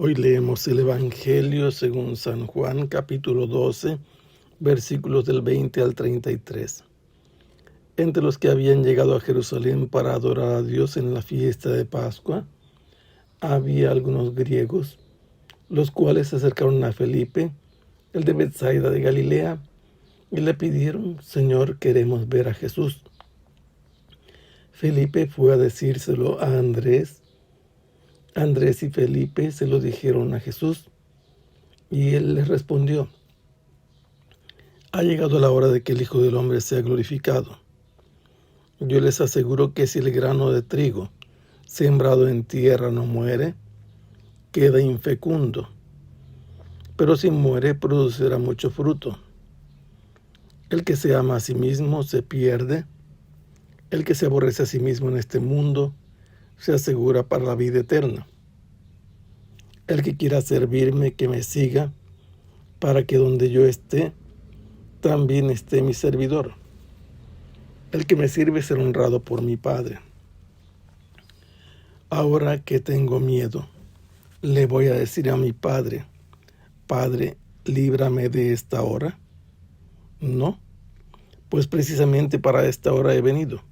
Hoy leemos el Evangelio según San Juan, capítulo 12, versículos del 20 al 33. Entre los que habían llegado a Jerusalén para adorar a Dios en la fiesta de Pascua, había algunos griegos, los cuales se acercaron a Felipe, el de Betsaida de Galilea, y le pidieron: Señor, queremos ver a Jesús. Felipe fue a decírselo a Andrés. Andrés y Felipe se lo dijeron a Jesús, y él les respondió: ha llegado la hora de que el Hijo del Hombre sea glorificado. Yo les aseguro que si el grano de trigo sembrado en tierra no muere, queda infecundo, pero si muere, producirá mucho fruto. El que se ama a sí mismo se pierde. El que se aborrece a sí mismo en este mundo se asegura para la vida eterna. El que quiera servirme, que me siga, para que donde yo esté, también esté mi servidor. El que me sirve será honrado por mi Padre. Ahora que tengo miedo, le voy a decir a mi Padre: Padre, líbrame de esta hora. No, pues precisamente para esta hora he venido.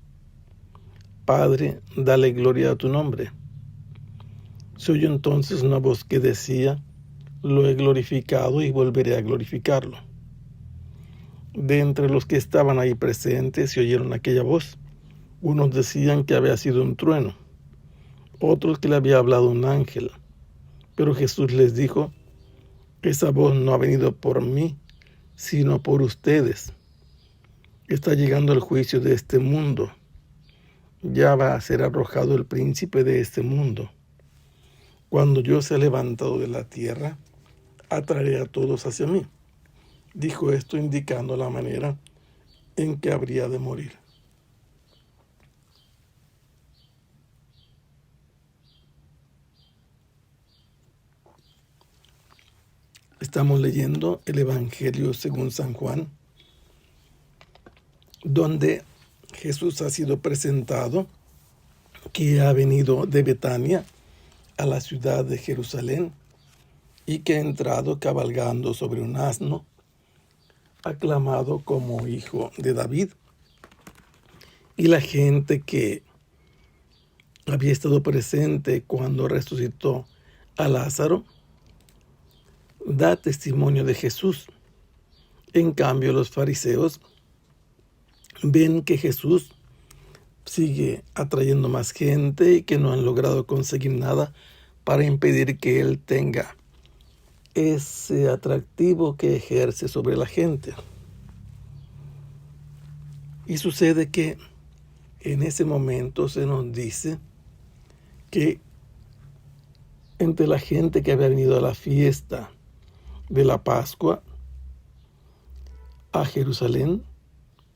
Padre, dale gloria a tu nombre. Se oyó entonces una voz que decía: lo he glorificado y volveré a glorificarlo. De entre los que estaban ahí presentes se oyeron aquella voz. Unos decían que había sido un trueno, otros que le había hablado un ángel. Pero Jesús les dijo: esa voz no ha venido por mí, sino por ustedes. Está llegando el juicio de este mundo. Ya va a ser arrojado el príncipe de este mundo. Cuando yo sea levantado de la tierra, atraeré a todos hacia mí. Dijo esto indicando la manera en que habría de morir. Estamos leyendo el Evangelio según San Juan, donde Jesús ha sido presentado, que ha venido de Betania a la ciudad de Jerusalén y que ha entrado cabalgando sobre un asno, aclamado como hijo de David. Y la gente que había estado presente cuando resucitó a Lázaro da testimonio de Jesús. En cambio, los fariseos ven que Jesús sigue atrayendo más gente y que no han logrado conseguir nada para impedir que él tenga ese atractivo que ejerce sobre la gente. Y sucede que en ese momento se nos dice que entre la gente que había venido a la fiesta de la Pascua a Jerusalén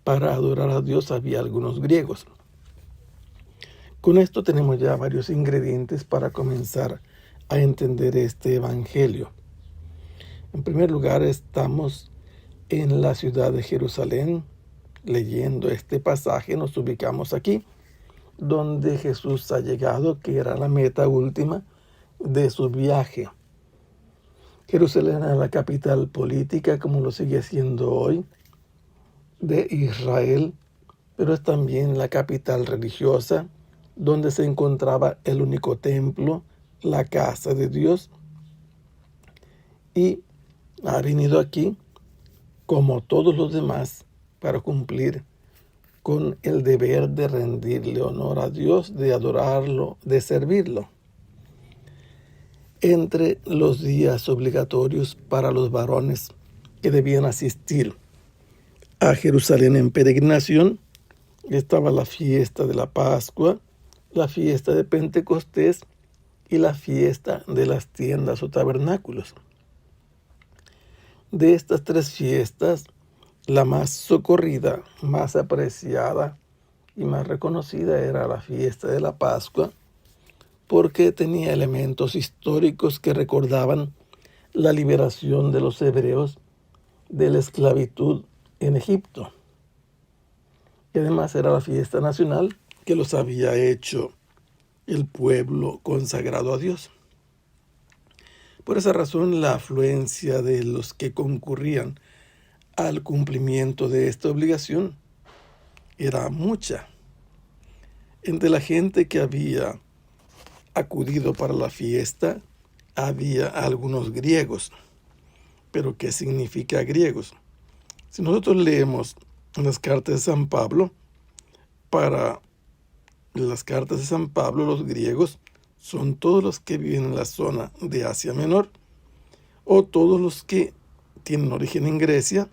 para adorar a Dios había algunos griegos. Con esto tenemos ya varios ingredientes para comenzar a entender este evangelio. En primer lugar, estamos en la ciudad de Jerusalén. Leyendo este pasaje nos ubicamos aquí, donde Jesús ha llegado, que era la meta última de su viaje. Jerusalén era la capital política, como lo sigue siendo hoy, de Israel, pero es también la capital religiosa, donde se encontraba el único templo, la casa de Dios. Y ha venido aquí, como todos los demás, para cumplir con el deber de rendirle honor a Dios, de adorarlo, de servirlo. Entre los días obligatorios para los varones que debían asistir a Jerusalén en peregrinación estaba la fiesta de la Pascua, la fiesta de Pentecostés y la fiesta de las tiendas o tabernáculos. De estas tres fiestas, la más socorrida, más apreciada y más reconocida era la fiesta de la Pascua, porque tenía elementos históricos que recordaban la liberación de los hebreos de la esclavitud en Egipto. Y además era la fiesta nacional que los había hecho el pueblo consagrado a Dios. Por esa razón, la afluencia de los que concurrían al cumplimiento de esta obligación era mucha. Entre la gente que había acudido para la fiesta, había algunos griegos. ¿Pero qué significa griegos? Si nosotros leemos las cartas de San Pablo, para las cartas de San Pablo, los griegos son todos los que viven en la zona de Asia Menor, o todos los que tienen origen en Grecia,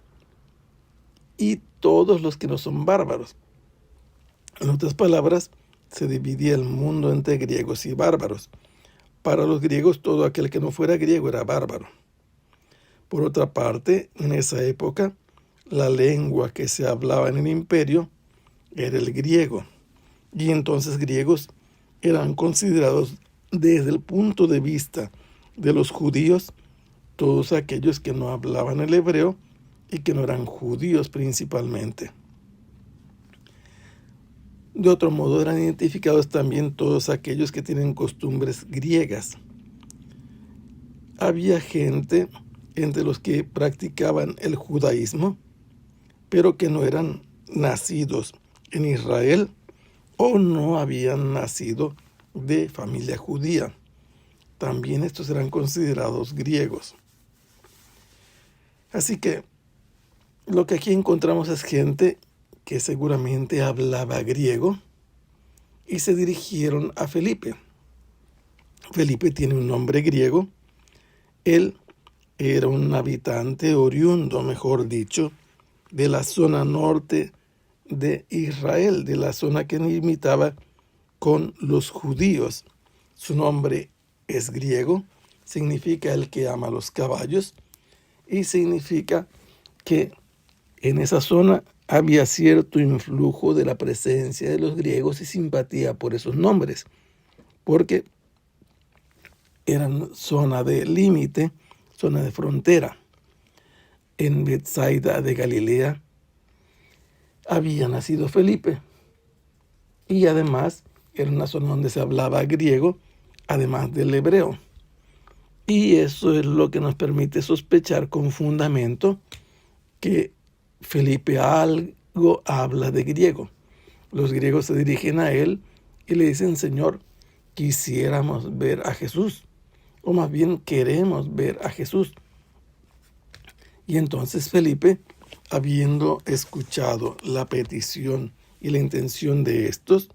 y todos los que no son bárbaros. En otras palabras, se dividía el mundo entre griegos y bárbaros. Para los griegos, todo aquel que no fuera griego era bárbaro. Por otra parte, en esa época, la lengua que se hablaba en el imperio era el griego. Y entonces griegos eran considerados desde el punto de vista de los judíos todos aquellos que no hablaban el hebreo y que no eran judíos principalmente. De otro modo, eran identificados también todos aquellos que tienen costumbres griegas. Había gente entre los que practicaban el judaísmo, pero que no eran nacidos en Israel o no habían nacido de familia judía. También estos eran considerados griegos. Así que lo que aquí encontramos es gente que seguramente hablaba griego y se dirigieron a Felipe. Felipe tiene un nombre griego. Él era un habitante oriundo, mejor dicho, de la zona norte de Israel, de la zona que limitaba con los judíos. Su nombre es griego, significa el que ama los caballos y significa que en esa zona había cierto influjo de la presencia de los griegos y simpatía por esos nombres, porque eran zona de límite, zona de frontera. En Betsaida de Galilea había nacido Felipe y además era una zona donde se hablaba griego, además del hebreo. Y eso es lo que nos permite sospechar con fundamento que Felipe algo habla de griego. Los griegos se dirigen a él y le dicen: Señor, quisiéramos ver a Jesús, o más bien queremos ver a Jesús. Y entonces Felipe, habiendo escuchado la petición y la intención de estos,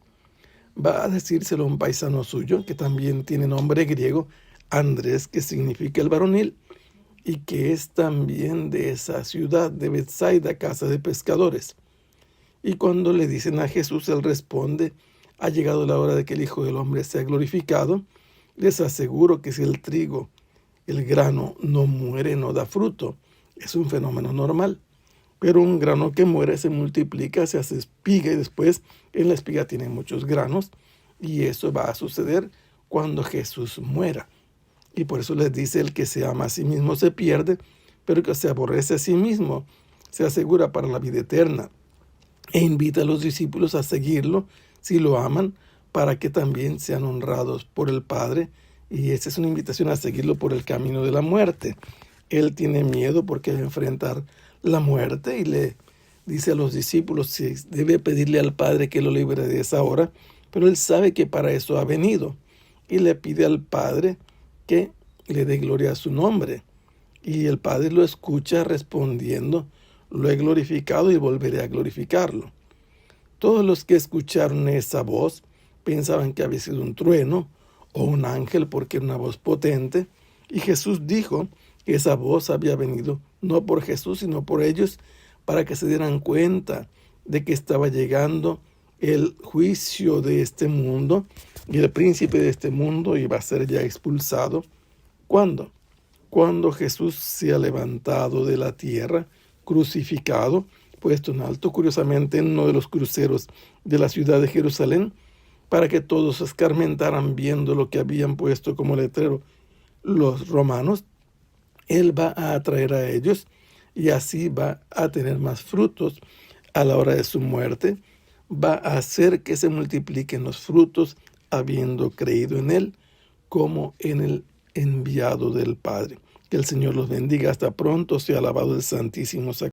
va a decírselo a un paisano suyo, que también tiene nombre griego, Andrés, que significa el varonil, y que es también de esa ciudad de Betsaida, casa de pescadores. Y cuando le dicen a Jesús, él responde: ha llegado la hora de que el Hijo del Hombre sea glorificado. Les aseguro que si el trigo, el grano, no muere, no da fruto. Es un fenómeno normal. Pero un grano que muere se multiplica, se hace espiga y después en la espiga tiene muchos granos. Y eso va a suceder cuando Jesús muera. Y por eso les dice: el que se ama a sí mismo se pierde, pero el que se aborrece a sí mismo se asegura para la vida eterna. E invita a los discípulos a seguirlo si lo aman, para que también sean honrados por el Padre. Y esa es una invitación a seguirlo por el camino de la muerte. Él tiene miedo porque va a enfrentar la muerte y le dice a los discípulos si debe pedirle al Padre que lo libre de esa hora, pero él sabe que para eso ha venido y le pide al Padre que le dé gloria a su nombre. Y el Padre lo escucha respondiendo: lo he glorificado y volveré a glorificarlo. Todos los que escucharon esa voz pensaban que había sido un trueno o un ángel, porque era una voz potente, y Jesús dijo que esa voz había venido no por Jesús, sino por ellos, para que se dieran cuenta de que estaba llegando el juicio de este mundo, y el príncipe de este mundo iba a ser ya expulsado. ¿Cuándo? Cuando Jesús sea levantado de la tierra, crucificado, puesto en alto, curiosamente en uno de los cruceros de la ciudad de Jerusalén, para que todos se escarmentaran viendo lo que habían puesto como letrero los romanos. Él va a atraer a ellos y así va a tener más frutos a la hora de su muerte. Va a hacer que se multipliquen los frutos habiendo creído en él, como en el enviado del Padre. Que el Señor los bendiga. Hasta pronto. Sea alabado el Santísimo Sacramento.